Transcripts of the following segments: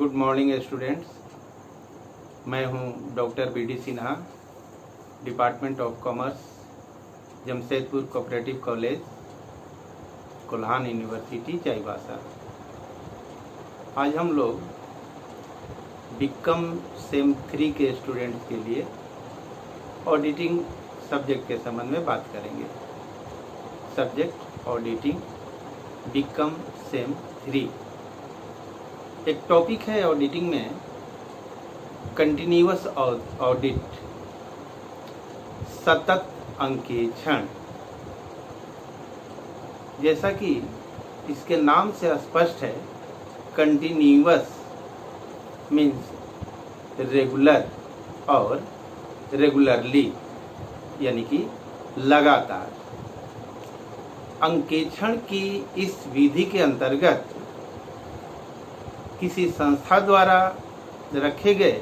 Good morning students. मैं हूं doctor B D Sinha, department of commerce, Jamshedpur cooperative college, Kolhan university, Chaibasa. आज हम लोग बीकॉम सेम 3 के स्टूडेंट्स के लिए ऑडिटिंग सब्जेक्ट के संबंध में बात करेंगे। Subject auditing, BCom sem 3। एक टॉपिक है ऑडिटिंग में कंटिन्यूअस ऑडिट, सतत अंकेक्षण। जैसा कि इसके नाम से स्पष्ट है, कंटिन्यूअस मीन्स रेगुलर और रेगुलरली यानी कि लगातार। अंकेक्षण की इस विधि के अंतर्गत किसी संस्था द्वारा रखे गए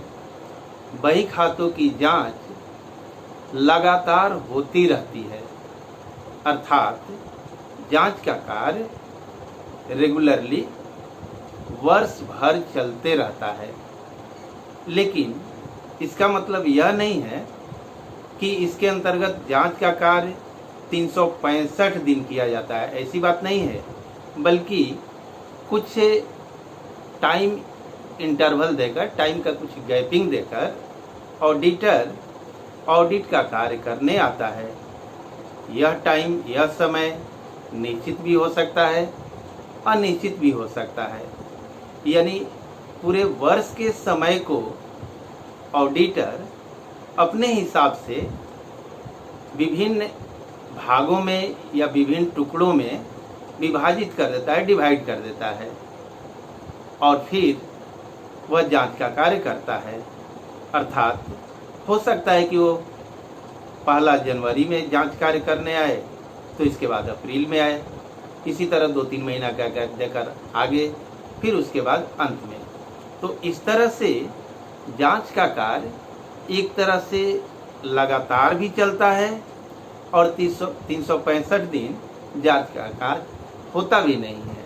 बही खातों की जांच लगातार होती रहती है, अर्थात जांच का कार्य रेगुलरली वर्ष भर चलते रहता है। लेकिन इसका मतलब यह नहीं है कि इसके अंतर्गत जांच का कार्य 365 दिन किया जाता है, ऐसी बात नहीं है। बल्कि कुछ टाइम इंटरवल देकर, टाइम का कुछ गैपिंग देकर ऑडिटर ऑडिट का कार्य करने आता है। यह टाइम, यह समय निश्चित भी हो सकता है, अनिश्चित भी हो सकता है। यानी पूरे वर्ष के समय को ऑडिटर अपने हिसाब से विभिन्न भागों में या विभिन्न टुकड़ों में विभाजित कर देता है, डिवाइड कर देता है, और फिर वह जांच का कार्य करता है। अर्थात हो सकता है कि वो 1 जनवरी में जांच कार्य करने आए, तो इसके बाद अप्रैल में आए, इसी तरह 2-3 महीना का गैप देकर आगे, फिर उसके बाद अंत में। तो इस तरह से जांच का कार्य एक तरह से लगातार भी चलता है और 365 दिन जांच का कार्य होता भी नहीं है।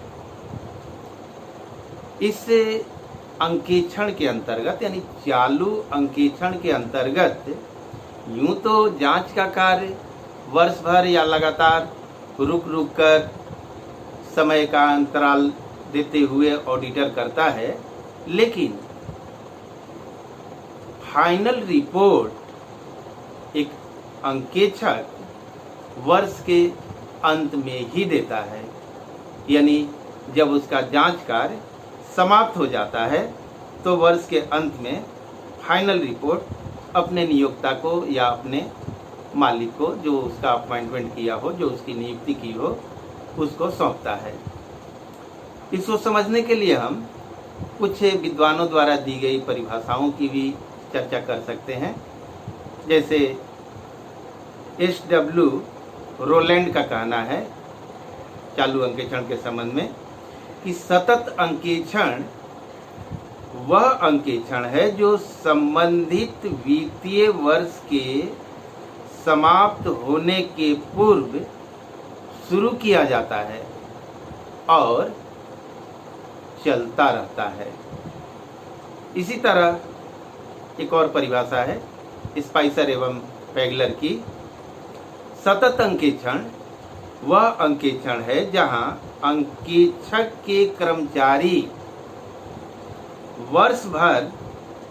इस अंकेक्षण के अंतर्गत यानी चालू अंकेक्षण के अंतर्गत यूं तो जांच का कार्य वर्ष भर या लगातार रुक रुक कर समय का अंतराल देते हुए ऑडिटर करता है, लेकिन फाइनल रिपोर्ट एक अंकेक्षक वर्ष के अंत में ही देता है। यानी जब उसका जांच कार्य समाप्त हो जाता है तो वर्ष के अंत में फाइनल रिपोर्ट अपने नियोक्ता को या अपने मालिक को, जो उसका अपॉइंटमेंट किया हो, जो उसकी नियुक्ति की हो, उसको सौंपता है। इसको समझने के लिए हम कुछ विद्वानों द्वारा दी गई परिभाषाओं की भी चर्चा कर सकते हैं। जैसे एस.डब्ल्यू. रोलैंड का कहना है चालू अंकेक्षण के संबंध में कि सतत अंकेक्षण वह अंकेक्षण है जो संबंधित वित्तीय वर्ष के समाप्त होने के पूर्व शुरू किया जाता है और चलता रहता है। इसी तरह एक और परिभाषा है स्पाइसर एवं पैगलर की, सतत अंकेक्षण वह अंकेक्षण है जहां अंकेक्षक के कर्मचारी वर्ष भर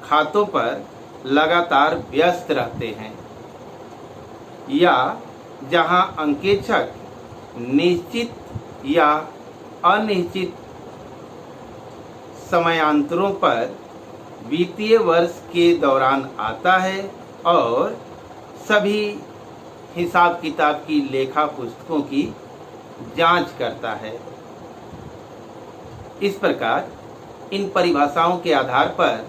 खातों पर लगातार व्यस्त रहते हैं, या जहां अंकेक्षक निश्चित या अनिश्चित समयांतरों पर वित्तीय वर्ष के दौरान आता है और सभी हिसाब किताब की लेखा पुस्तकों की जांच करता है। इस प्रकार इन परिभाषाओं के आधार पर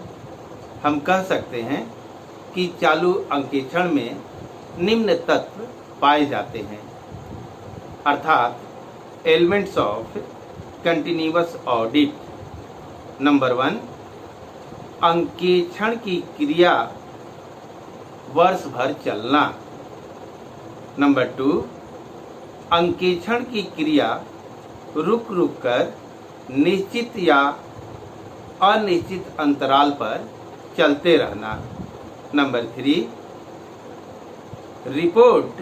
हम कह सकते हैं कि चालू अंकेक्षण में निम्न तत्व पाए जाते हैं, अर्थात elements of continuous audit. Number 1, अंकेक्षण की क्रिया वर्ष भर चलना। नंबर 2, अंकेक्षण की क्रिया रुक रुक कर निश्चित या अनिश्चित अंतराल पर चलते रहना। नंबर 3, रिपोर्ट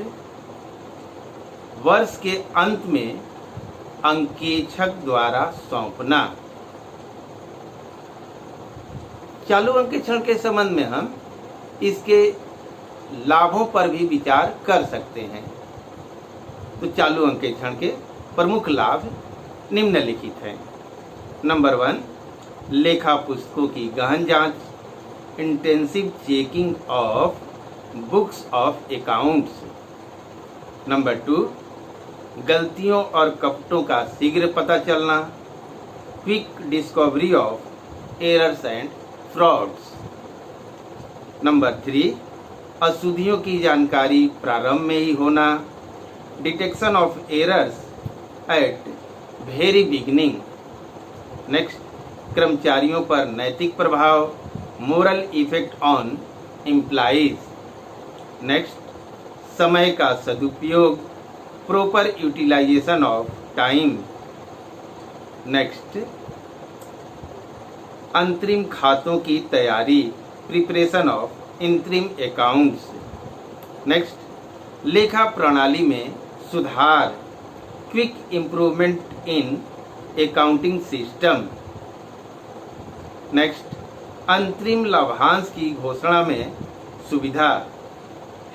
वर्ष के अंत में अंकेक्षक द्वारा सौंपना। चालू अंकेक्षण के संबंध में हम इसके लाभों पर भी विचार कर सकते हैं। तो चालू अंकेक्षण के प्रमुख लाभ निम्नलिखित हैं। नंबर 1, लेखा पुस्तकों की गहन जांच, intensive checking of books of accounts. Number 2, गलतियों और कपटों का शीघ्र पता चलना, quick discovery of errors and frauds. Number 3, अशुद्धियों की जानकारी प्रारंभ में ही होना, detection of errors at very beginning. Next, कर्मचारियों पर नैतिक प्रभाव, moral effect on employees. Next, समय का सदुपयोग, proper utilization of time. Next, अंतरिम खातों की तैयारी, preparation of interim accounts. Next, लेखा प्रणाली में सुधार, quick improvement in accounting system. Next, अंतरिम लाभांश की घोषणा में सुविधा,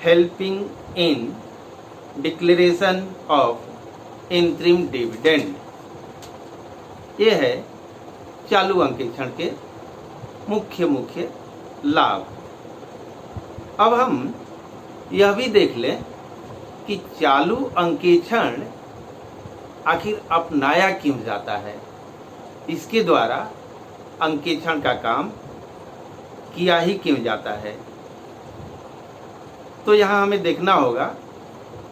helping in declaration of interim dividend. ये है चालू अंकेक्षण के मुख्य लाभ। अब हम यह भी देख लें कि चालू अंकेक्षण आखिर अपनाया क्यों जाता है, इसके द्वारा अंकेक्षण का काम किया ही क्यों जाता है। तो यहाँ हमें देखना होगा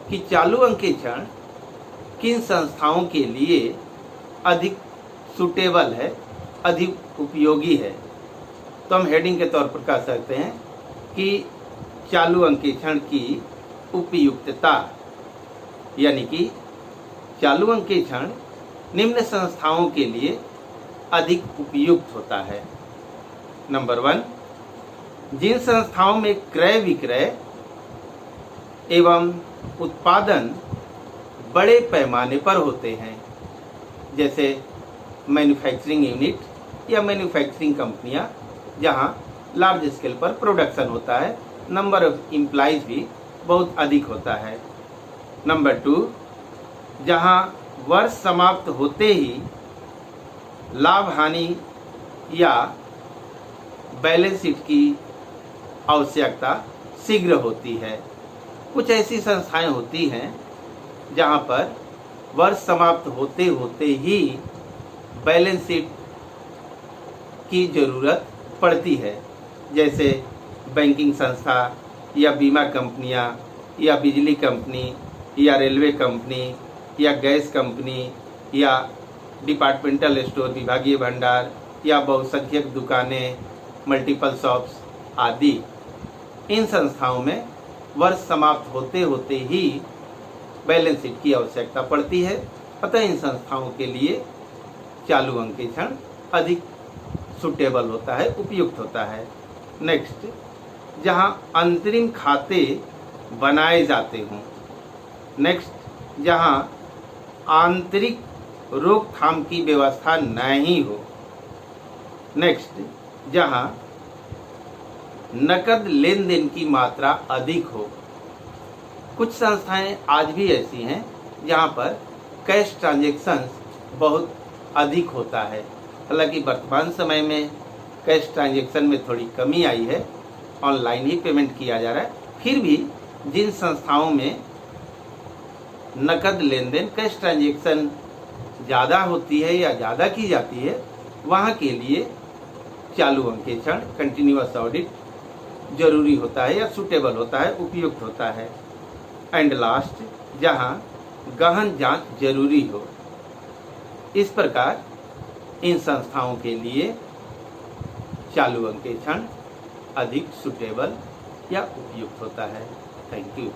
कि चालू अंकेक्षण किन संस्थाओं के लिए अधिक सुटेबल है, अधिक उपयोगी है। तो हम हेडिंग के तौर पर कह सकते हैं कि चालू अंकेक्षण की उपयुक्तता, यानी कि चालू अंकेक्षण निम्न संस्थाओं के लिए अधिक उपयुक्त होता है। नंबर 1, जिन संस्थाओं में क्रय विक्रय एवं उत्पादन बड़े पैमाने पर होते हैं, जैसे मैन्युफैक्चरिंग यूनिट या मैन्युफैक्चरिंग कंपनियां, जहां लार्ज स्केल पर प्रोडक्शन होता है, नंबर ऑफ एम्प्लॉइज भी बहुत अधिक होता है। नंबर 2, जहां वर्ष समाप्त होते ही लाभ हानि या बैलेंस शीट की आवश्यकता शीघ्र होती है। कुछ ऐसी संस्थाएं होती हैं जहां पर वर्ष समाप्त होते होते ही बैलेंस शीट की जरूरत पड़ती है, जैसे बैंकिंग संस्था या बीमा कंपनियां या बिजली कंपनी या रेलवे कंपनी या गैस कंपनी या डिपार्टमेंटल स्टोर, विभागीय भंडार या बहुसंख्यक दुकानें, मल्टीपल शॉप्स आदि। इन संस्थाओं में वर्ष समाप्त होते होते ही बैलेंस शीट की आवश्यकता पड़ती है। अतः इन संस्थाओं के लिए चालू अंकेक्षण अधिक सुटेबल होता है, उपयुक्त होता है। नेक्स्ट, जहां अंतरिम खाते बनाए जाते हों। नेक्स्ट, जहां आंतरिक रोकथाम की व्यवस्था नहीं हो। नेक्स्ट, जहां नकद लेन देन की मात्रा अधिक हो। कुछ संस्थाएं आज भी ऐसी हैं जहां पर कैश ट्रांजैक्शन बहुत अधिक होता है। हालांकि वर्तमान समय में कैश ट्रांजैक्शन में थोड़ी कमी आई है, ऑनलाइन ही पेमेंट किया जा रहा है। फिर भी जिन संस्थाओं में नकद लेन देन, कैश ट्रांजैक्शन ज़्यादा होती है या ज़्यादा की जाती है, वहाँ के लिए चालू अंकेक्षण, कंटिन्यूअस ऑडिट जरूरी होता है या सुटेबल होता है, उपयुक्त होता है। एंड लास्ट, जहाँ गहन जांच जरूरी हो। इस प्रकार इन संस्थाओं के लिए चालू अंकेक्षण अधिक सुटेबल या उपयुक्त होता है। Thank you.